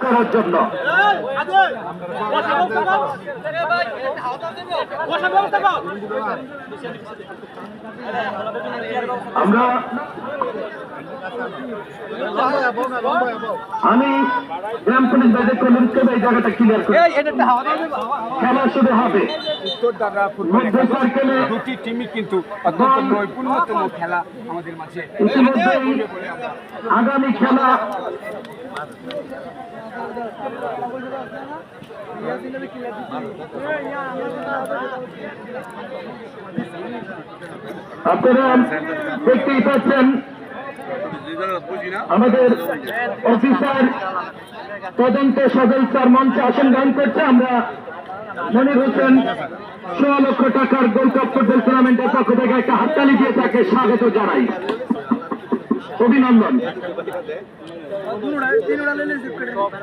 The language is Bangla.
করার জন্য আমরা আমি গ্রাম পুলিশ বাজেট অনুরোধ করবো এই জায়গাটা ক্লিয়ার করে খেলা শুরু হবে। মধ্য সার্কেলে দুটি টিমই কিন্তু অত্যন্ত নৈপুণ্যতম খেলা আমাদের মাঝে আগামী খেলা আপনারা দেখতেই পাচ্ছেন আমাদের অফিসার তদন্ত সদস্যার মঞ্চে আসন গ্রহণ করছে। আমরা মনির হোসেন 16 লক্ষ টাকার গোল্ড কাপ ফুটবল টুর্নামেন্টের পক্ষ থেকে একটা হাততালি দিয়ে তাকে স্বাগত জানাই, অভিনন্দন।